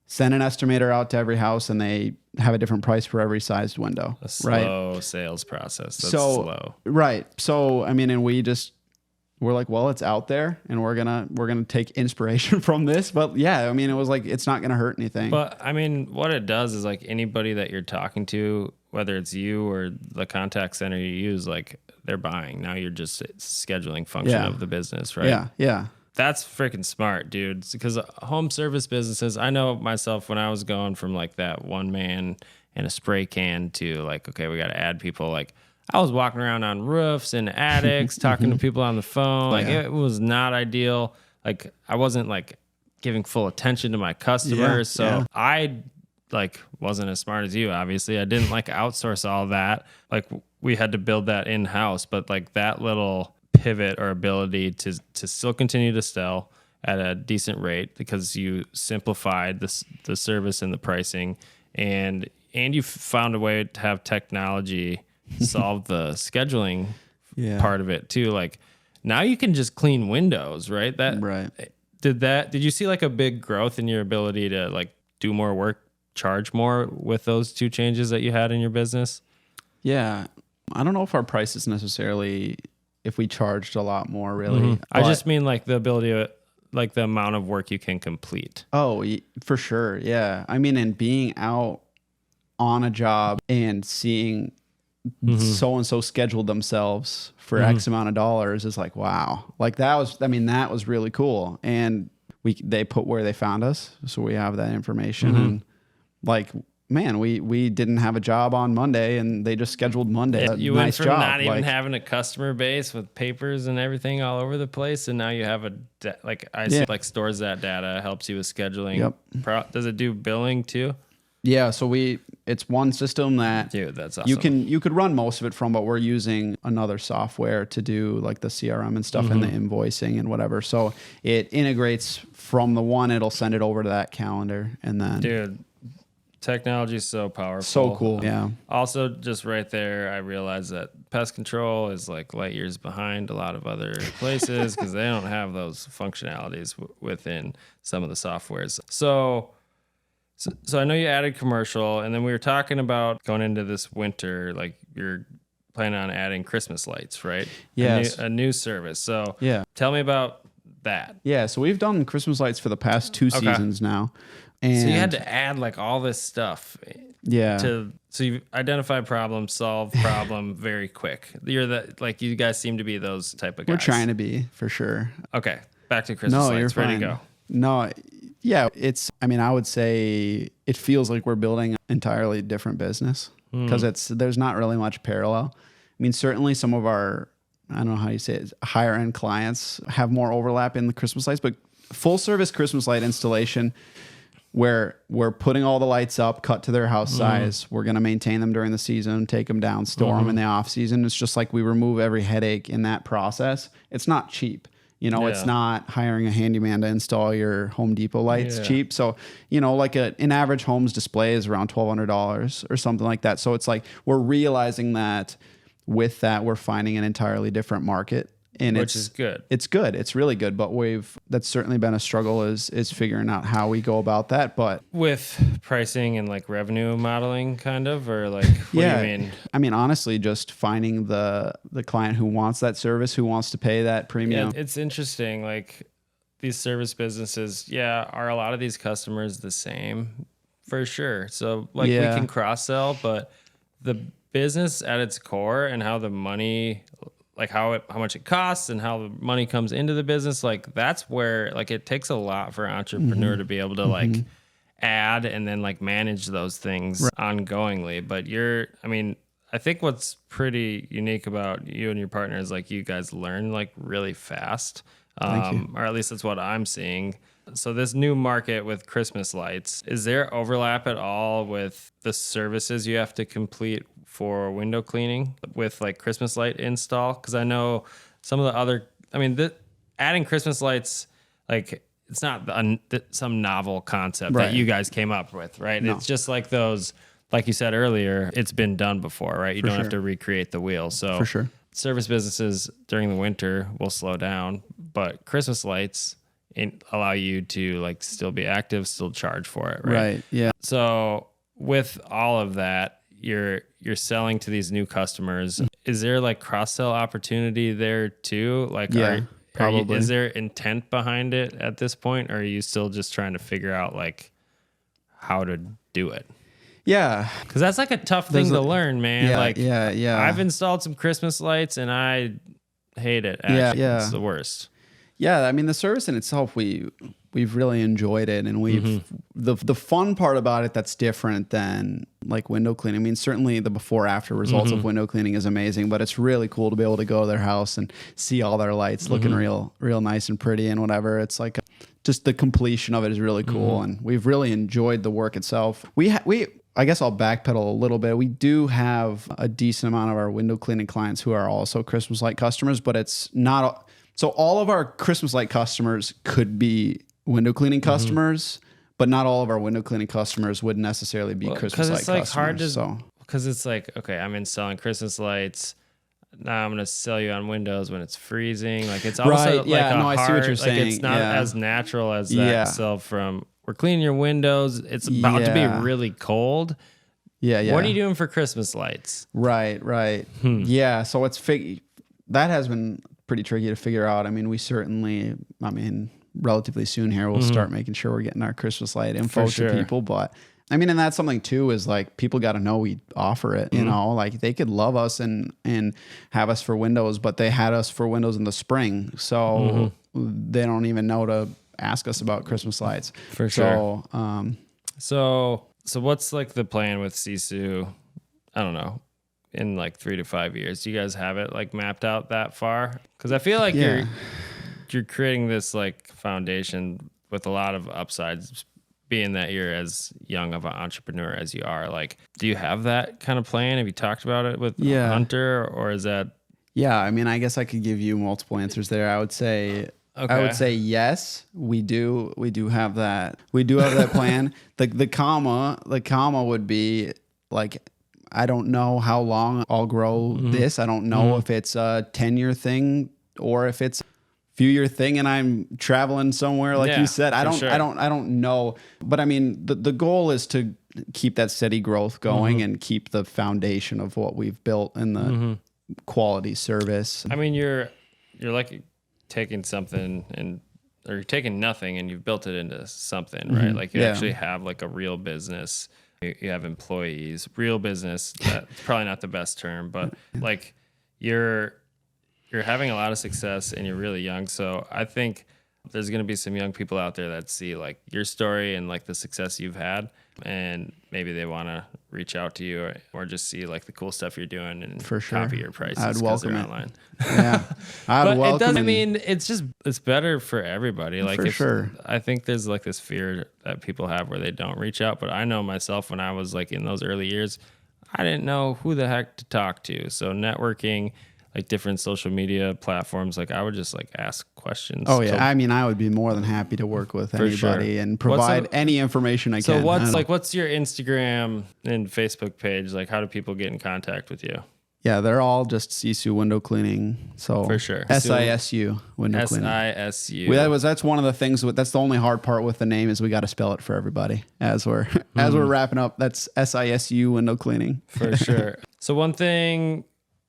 send an estimator out to every house and they have a different price for every sized window. A slow sales process. That's slow. Right. So I mean, and we're like, well, it's out there, and we're gonna take inspiration from this. But yeah, I mean, it was like, it's not gonna hurt anything. But I mean, what it does is like anybody that you're talking to, whether it's you or the contact center you use, like they're buying. Now you're just scheduling function of the business, right? Yeah. That's freaking smart, dude. Because home service businesses, I know myself when I was going from like that one man and a spray can to like, okay, we got to add people. Like I was walking around on roofs and attics, talking to people on the phone. Like it was not ideal. Like I wasn't like giving full attention to my customers. So I like wasn't as smart as you. Obviously, I didn't like outsource all that. Like we had to build that in house. But like that little pivot or ability to still continue to sell at a decent rate because you simplified the service and the pricing, and you found a way to have technology solve the scheduling part of it too. Like now you can just clean windows, right? Did you see like a big growth in your ability to like do more work, charge more with those two changes that you had in your business? Yeah. I don't know if our prices necessarily, if we charged a lot more really. I just mean like the ability to like the amount of work you can complete. Oh, for sure. Yeah. I mean, and being out on a job and seeing so and so scheduled themselves for X amount of dollars is like, wow. Like that was really cool. And they put where they found us, so we have that information. And like, man, we didn't have a job on Monday, and they just scheduled Monday. You went from not even having a customer base with papers and everything all over the place, and now you have like stores that data, helps you with scheduling. Yep. Does it do billing too? Yeah, so it's one system that that's awesome. You could run most of it from, but we're using another software to do like the CRM and stuff and the invoicing and whatever. So it integrates from the one, it'll send it over to that calendar, and then dude, technology is so powerful. So cool. Yeah. Also, just right there, I realized that pest control is like light years behind a lot of other places because they don't have those functionalities within some of the softwares. So I know you added commercial, and then we were talking about going into this winter, like you're planning on adding Christmas lights, right? Yes. A new service. So yeah, tell me about that. Yeah, so we've done Christmas lights for the past 2 seasons now. And so you had to add like all this stuff. Yeah. So you identify problem, solve problem very quick. You guys seem to be those type of guys. We're trying to be, for sure. Okay. Back to Christmas lights. You're ready fine. to go. No, yeah, I would say it feels like we're building an entirely different business because there's not really much parallel. I mean, certainly some of our, I don't know how you say it, higher end clients have more overlap in the Christmas lights, but full service Christmas light installation where we're putting all the lights up, cut to their house size. We're going to maintain them during the season, take them down, store them in the off season. It's just like we remove every headache in that process. It's not cheap. It's not hiring a handyman to install your Home Depot lights cheap. So, like an average home's display is around $1,200 or something like that. So it's like we're realizing that with that, we're finding an entirely different market. And which is good. It's good. It's really good. But that's certainly been a struggle is figuring out how we go about that. But with pricing and like revenue modeling kind of, or like, what do you mean? I mean, honestly, just finding the client who wants that service, who wants to pay that premium. Yeah, it's interesting. Like these service businesses, are a lot of these customers the same? For sure. So like we can cross sell, but the business at its core and how the money, like how much it costs and how the money comes into the business, like that's where like it takes a lot for an entrepreneur to be able to like add and then like manage those things ongoingly. But I think what's pretty unique about you and your partner is like you guys learn like really fast, or at least that's what I'm seeing. So this new market with Christmas lights, is there overlap at all with the services you have to complete for window cleaning with like Christmas light install? Because I know some of the other, adding Christmas lights, like it's not some novel concept that you guys came up with, right? No. It's just like those, like you said earlier, it's been done before, right? You don't have to recreate the wheel. So for sure, service businesses during the winter will slow down, but Christmas lights allow you to like still be active, still charge for it, right? Right. Yeah. So with all of that, you're selling to these new customers. Is there like cross-sell opportunity there too? Like, probably. Is there intent behind it at this point? Or are you still just trying to figure out like how to do it? Yeah. Cause that's like a tough thing to learn, man. Yeah. I've installed some Christmas lights and I hate it. Actually. Yeah. It's the worst. Yeah. I mean, the service in itself, we've really enjoyed it, and the fun part about it that's different than like window cleaning. I mean, certainly the before after results of window cleaning is amazing, but it's really cool to be able to go to their house and see all their lights looking real nice and pretty and whatever. It's like just the completion of it is really cool, and we've really enjoyed the work itself. I guess I'll backpedal a little bit. We do have a decent amount of our window cleaning clients who are also Christmas light customers, but it's not. So all of our Christmas light customers could be window cleaning customers, but not all of our window cleaning customers would necessarily be Christmas light customers. Hard to, because it's like, okay, I'm installing Christmas lights. Now I'm going to sell you on windows when it's freezing. Like it's also I see what you're saying. It's not as natural as that sell from, we're cleaning your windows. It's about to be really cold. Yeah. What are you doing for Christmas lights? Right. Yeah. So that has been pretty tricky to figure out. I mean, relatively soon here, we'll start making sure we're getting our Christmas light info For to people. But I mean, and that's something too, is like people got to know we offer it, you know, like they could love us and have us for windows, but they had us for windows in the spring. So they don't even know to ask us about Christmas lights. For sure. So what's like the plan with Sisu? I don't know, in like 3 to 5 years. Do you guys have it like mapped out that far? Because I feel like you're creating this like foundation with a lot of upsides, being that you're as young of an entrepreneur as you are. Like, do you have that kind of plan? Have you talked about it with Hunter, or is that? Yeah, I mean, I guess I could give you multiple answers there. I would say yes, we do. We do have that. We do have that plan. The comma would be like, I don't know how long I'll grow this. I don't know if it's a 10-year thing or if it's a few-year thing and I'm traveling somewhere like you said. I don't know. But I mean, the goal is to keep that steady growth going and keep the foundation of what we've built in the quality service. I mean, you're like taking something or you're taking nothing and you've built it into something, right? Like you actually have like a real business. You have employees, real business. That's probably not the best term, but like you're having a lot of success and you're really young. So I think there's going to be some young people out there that see like your story and like the success you've had, and maybe they want to reach out to you or just see like the cool stuff you're doing and copy your prices. I'd welcome it. Online. Yeah, but it doesn't mean it's better for everybody. Like for sure. I think there's like this fear that people have where they don't reach out. But I know myself, when I was like in those early years, I didn't know who the heck to talk to. So networking, like different social media platforms, like I would just like ask questions. Oh yeah, I mean, I would be more than happy to work with anybody and provide any information I can. So what's your Instagram and Facebook page? Like, how do people get in contact with you? Yeah, they're all just Sisu window cleaning. So for sure, SISU window cleaning. SISU. That's one of the things. That's the only hard part with the name, is we got to spell it for everybody as we're wrapping up. That's SISU window cleaning for sure. So one thing,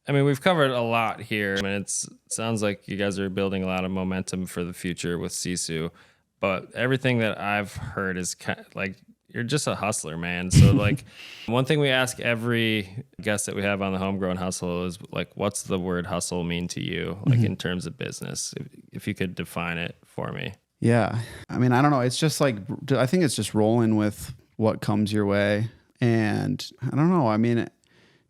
I mean, we've covered a lot here. I mean, it sounds like you guys are building a lot of momentum for the future with Sisu, but everything that I've heard is kind of like you're just a hustler, man. So like one thing we ask every guest that we have on the Homegrown Hustle is like, what's the word hustle mean to you? Like in terms of business, if you could define it for me. Yeah. I mean, I don't know. It's just like, I think it's just rolling with what comes your way. And I don't know. I mean,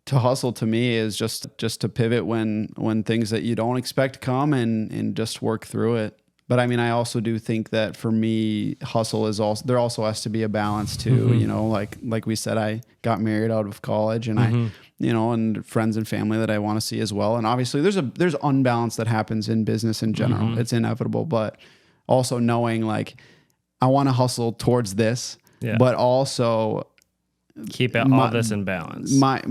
to hustle to me is just to pivot when things that you don't expect come and just work through it. But I mean, I also do think that for me, hustle is also, there also has to be a balance too. You know, like we said, I got married out of college, and I, you know, and friends and family that I want to see as well. And obviously there's unbalance that happens in business in general. It's inevitable, but also knowing like I want to hustle towards this, but also keep all this in balance. My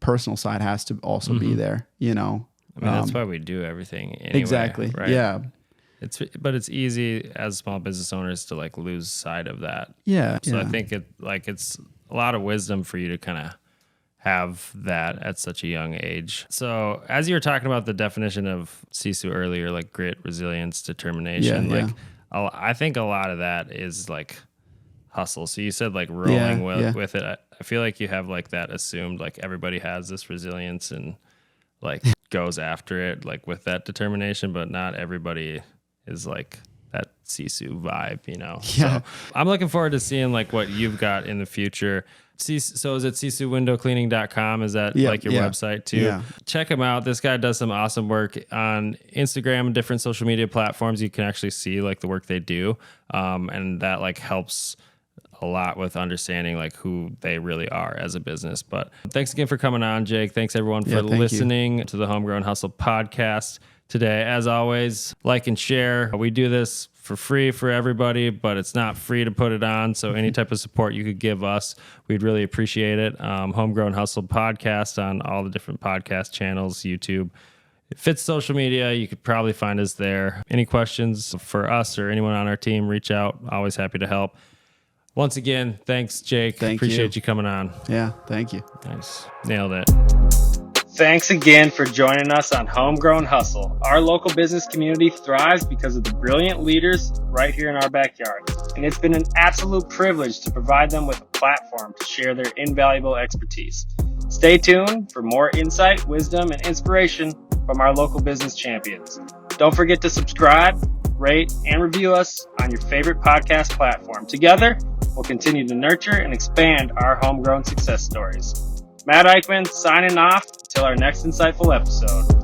personal side has to also be there, you know. I mean, that's why we do everything anyway. Exactly. Right? Yeah. But it's easy as small business owners to like lose sight of that. Yeah. So I think it's a lot of wisdom for you to kind of have that at such a young age. So as you were talking about the definition of Sisu earlier, like grit, resilience, determination, I think a lot of that is like hustle. So you said like rolling with it. I feel like you have like that assumed, like everybody has this resilience and like goes after it like with that determination, but not everybody is like that Sisu vibe, you know? Yeah. So I'm looking forward to seeing like what you've got in the future. So is it SisuWindowCleaning.com? Is that like your website too? Yeah. Check him out. This guy does some awesome work on Instagram and different social media platforms. You can actually see like the work they do. And that like helps a lot with understanding like who they really are as a business. But thanks again for coming on, Jake. Thanks everyone for listening to the Homegrown Hustle podcast today. As always, like and share. We do this for free for everybody, but it's not free to put it on. So any type of support you could give us, we'd really appreciate it. Homegrown Hustle podcast on all the different podcast channels, YouTube. It fits social media. You could probably find us there. Any questions for us or anyone on our team, reach out. Always happy to help. Once again, thanks, Jake. Appreciate you coming on. Yeah, thank you. Nice. Nailed it. Thanks again for joining us on Homegrown Hustle. Our local business community thrives because of the brilliant leaders right here in our backyard. And it's been an absolute privilege to provide them with a platform to share their invaluable expertise. Stay tuned for more insight, wisdom, and inspiration from our local business champions. Don't forget to subscribe, rate, and review us on your favorite podcast platform. Together, we'll continue to nurture and expand our homegrown success stories. Matt Eichmann signing off until our next insightful episode.